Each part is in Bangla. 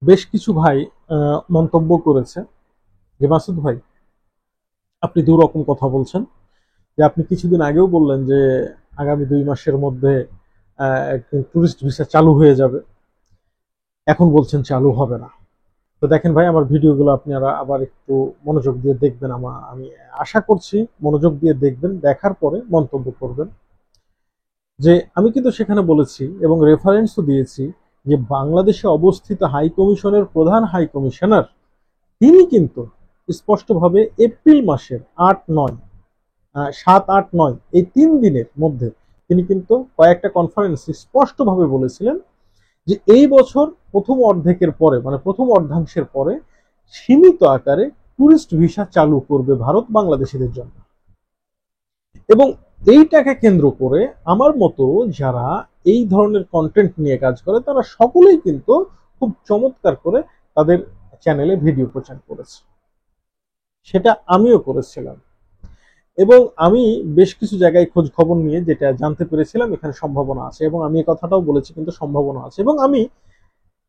বেশ কিছু ভাই মন্তব্য করেছে যে মাসুদ ভাই আপনি দু রকম কথা বলছেন। যে আপনি কিছুদিন আগেও বললেন যে আগামী 2 মাসের মধ্যে ট্যুরিস্ট ভিসা চালু হয়ে যাবে, এখন বলছেন চালু হবে না। তো দেখেন ভাই, আমার ভিডিওগুলো আপনারা আবার একটু মনোযোগ দিয়ে দেখবেন। আমি আশা করছি মনোযোগ দিয়ে দেখবেন, দেখার পরে মন্তব্য করবেন। যে আমি কিন্তু সেখানে বলেছি এবং রেফারেন্সও দিয়েছি যে বাংলাদেশে অবস্থিত হাই কমিশনের প্রধান হাই কমিশনার তিনি কিন্তু স্পষ্টভাবে এপ্রিল মাসের 8-9, 7-8-9 এই 3 দিনের মধ্যে তিনি কিন্তু কয়েকটা কনফারেন্সে স্পষ্টভাবে বলেছিলেন যে এই বছর প্রথম অর্ধেকের পরে, মানে প্রথম অর্ধাংশের পরে সীমিত আকারে ট্যুরিস্ট ভিসা চালু করবে ভারত বাংলাদেশিদের জন্য। এবং এইটাকে কেন্দ্র করে আমার মতো যারা এই ধরনের কন্টেন্ট নিয়ে কাজ করে তারা সকলেই কিন্তু খুব চমৎকার করে তাদের চ্যানেলে ভিডিও প্রচার করেছে, সেটা আমিও করেছিলাম। এবং আমি বেশ কিছু জায়গায় খোঁজ খবর নিয়ে যেটা জানতে পেরেছিলাম এখানে সম্ভাবনা আছে, এবং আমি এই কথাটাও বলেছি কিন্তু সম্ভাবনা আছে। এবং আমি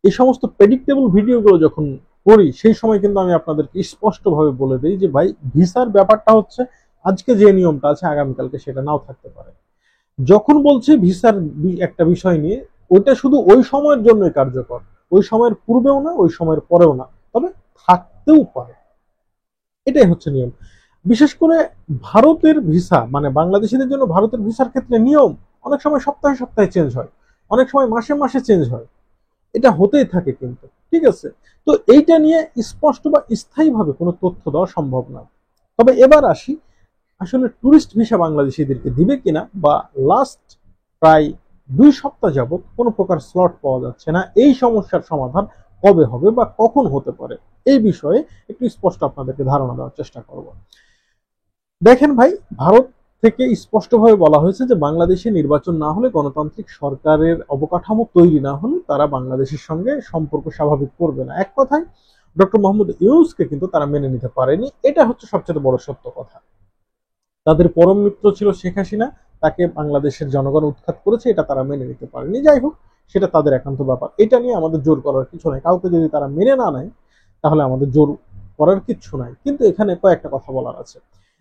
এই সমস্ত প্রেডিক্টেবল ভিডিওগুলো যখন করি সেই সময় কিন্তু আমি আপনাদেরকে স্পষ্টভাবে বলে দিই যে ভাই ভিসার ব্যাপারটা হচ্ছে আজকে যে নিয়মটা আছে আগামীকালকে সেটা নাও থাকতে পারে। যখন বলছি ভিসার একটা বিষয় নিয়ে, ওইটা শুধু ওই সময়ের জন্যই কার্যকর, ওই সময়ের পূর্বেও না, ওই সময়ের পরেও না, তবে থাকতেও পারে। এটাই হচ্ছে নিয়ম। বিশেষ করে ভারতের ভিসা, মানে বাংলাদেশিদের জন্য ভারতের ভিসার ক্ষেত্রে নিয়ম অনেক সময় সপ্তাহে সপ্তাহে চেঞ্জ হয়, অনেক সময় মাসে মাসে চেঞ্জ হয়। এটা হতেই থাকে কিন্তু, ঠিক আছে। তো এইটা নিয়ে স্পষ্ট বা স্থায়ীভাবে কোনো তথ্য দেওয়া সম্ভব না। তবে এবার আসি, আসলে ট্যুরিস্ট ভিসা বাংলাদেশিদেরকে দিবে কিনা, বা লাস্ট প্রায় 2 সপ্তাহ যাবত কোনো প্রকার স্লট পাওয়া যাচ্ছে না, এই সমস্যার সমাধান কবে হবে বা কখন হতে পারে এই বিষয়ে একটু স্পষ্ট আপনাদেরকে ধারণা দেওয়ার চেষ্টা করব। দেখেন ভাই, ভারত থেকে স্পষ্টভাবে বলা হয়েছে যে বাংলাদেশে নির্বাচন না হলে, গণতান্ত্রিক সরকারের অবকাঠামো তৈরি না হলে তারা বাংলাদেশের সঙ্গে সম্পর্ক স্বাভাবিক করবে না। এক কথায় ডক্টর মোহাম্মদ ইউনূসকে কিন্তু তারা মেনে নিতে পারেনি, এটা হচ্ছে সবচেয়ে বড় সত্য কথা। তাদের পরম মিত্র ছিল শেখ হাসিনা, তাকে বাংলাদেশের জনগণ উৎখাত করেছে, এটা তারা মেনে নিতে পারেনি। যাই হোক, সেটা তাদের একান্ত ব্যাপার, এটা নিয়ে আমাদের জোর করার কিছু নাই। কাউকে যদি তারা মেনে না নেয় তাহলে আমাদের জোর করার কিচ্ছু নাই। কিন্তু এখানে কয়েকটা কথা বলার আছে।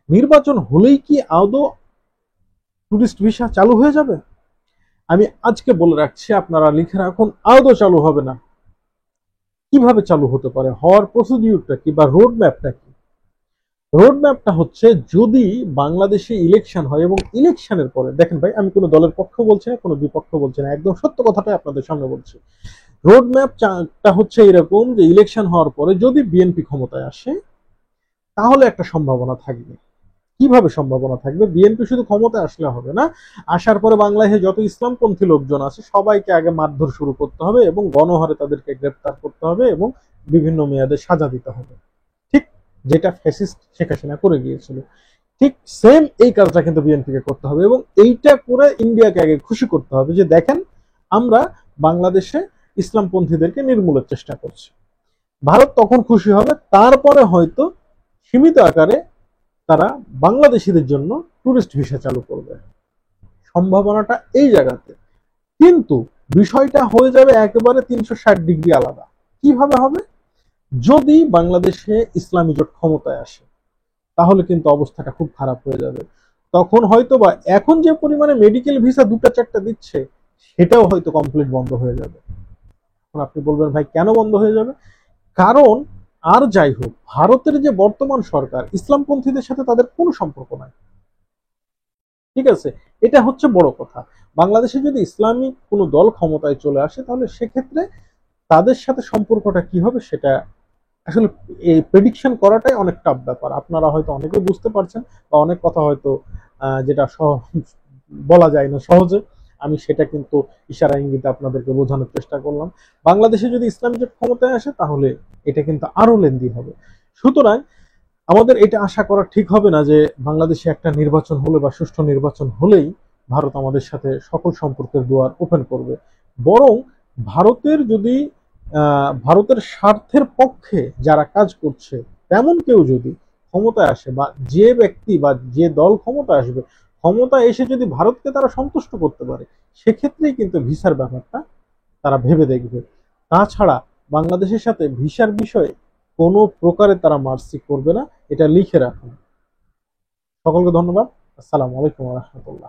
নির্বাচন হলেই কি আদৌ ট্যুরিস্ট ভিসা চালু হয়ে যাবে? আমি আজকে বলে রাখছি, আপনারা লিখে রাখুন, আদৌ চালু হবে না। কিভাবে চালু হতে পারে, হওয়ার প্রসিডিউরটা কি বা রোড ম্যাপটা কি? রোড ম্যাপটা হচ্ছে, যদি বাংলাদেশে ইলেকশন হয় এবং ইলেকশনের পরে, দেখেন ভাই আমি কোনো দলের পক্ষ বলছি না, কোনো বিপক্ষ বলছি না, একদম সত্য কথাটাই আপনাদের সামনে বলছি। রোড ম্যাপটা হচ্ছে এরকম যে ইলেকশন হওয়ার পরে যদি বিএনপি ক্ষমতায় আসে তাহলে একটা সম্ভাবনা থাকবে। কিভাবে সম্ভাবনা থাকবে? বিএনপি শুধু ক্ষমতায় আসলে হবে না, আসার পরে বাংলাদেশে যত ইসলামপন্থী লোকজন আছে সবাইকে আগে মারধর শুরু করতে হবে এবং গণহারে তাদেরকে গ্রেপ্তার করতে হবে এবং বিভিন্ন মেয়াদে সাজা দিতে হবে, ঠিক যেটা ফ্যাসিস্ট শেখ হাসিনা করে গিয়েছিল। ঠিক সেম এই কাজটা কিন্তু বিএনপিকে করতে হবে, এবং এইটা করে ইন্ডিয়াকে আগে খুশি করতে হবে যে দেখেন আমরা বাংলাদেশে ইসলামপন্থীদেরকে নির্মূলের চেষ্টা করছি। ভারত তখন খুশি হবে, তারপরে হয়তো সীমিত আকারে তারা বাংলাদেশিদের জন্য ট্যুরিস্ট ভিসা চালু করবে। সম্ভাবনাটা এই জায়গাতে। কিন্তু বিষয়টা হয়ে যাবে একেবারে 360 ডিগ্রি আলাদা। কিভাবে হবে? যদি বাংলাদেশে ইসলামী জোট ক্ষমতায় আসে তাহলে কিন্তু অবস্থাটা খুব খারাপ হয়ে যাবে। তখন হয়তো বা এখন যে পরিমাণে মেডিকেল ভিসা 2টা 4টা দিচ্ছে সেটাও হয়তো কমপ্লিট বন্ধ হয়ে যাবে। এখন আপনি বলবেন ভাই কেন বন্ধ হয়ে যাবে? কারণ আর যাই হোক, ভারতের যে বর্তমান সরকার, ইসলামপন্থীদের সাথে তাদের কোনো সম্পর্ক নাই, ঠিক আছে। এটা হচ্ছে বড় কথা। বাংলাদেশে যদি ইসলামিক কোনো দল ক্ষমতায় চলে আসে তাহলে সেক্ষেত্রে তাদের সাথে সম্পর্কটা কি হবে সেটা আসলে এই প্রেডিকশন করাটাই অনেক টাফ ব্যাপার। আপনারা হয়তো অনেকে বুঝতে পারছেন, বা অনেক কথা হয়তো যেটা বলা যায় না সহজে, আমি সেটা কিন্তু ইশারা ইঙ্গিতে আপনাদেরকে বোঝানোর চেষ্টা করলাম। বাংলাদেশে যদি ইসলামী জোট ক্ষমতায় আসে তাহলে এটা কিন্তু আরো লেন্দি হবে। সুতরাং আমাদের এটা আশা করা ঠিক হবে না যে বাংলাদেশে একটা নির্বাচন হলে বা সুষ্ঠু নির্বাচন হলেই ভারত আমাদের সাথে সকল সম্পর্কের দুয়ার ওপেন করবে। বরং ভারতের যদি ভারতের স্বার্থের পক্ষে যারা কাজ করছে তেমন কেউ যদি ক্ষমতায় আসে, বা যে ব্যক্তি বা যে দল ক্ষমতায় আসবে, ক্ষমতায় এসে যদি ভারতকে তারা সন্তুষ্ট করতে পারে, সেক্ষেত্রেই কিন্তু ভিসার ব্যাপারটা তারা ভেবে দেখবে। তাছাড়া বাংলাদেশের সাথে ভিসার বিষয়ে কোনো প্রকারে তারা মার্সি করবে না, এটা লিখে রাখুন। সকলকে ধন্যবাদ। আসসালামু আলাইকুম ওয়া রাহমাতুল্লাহ।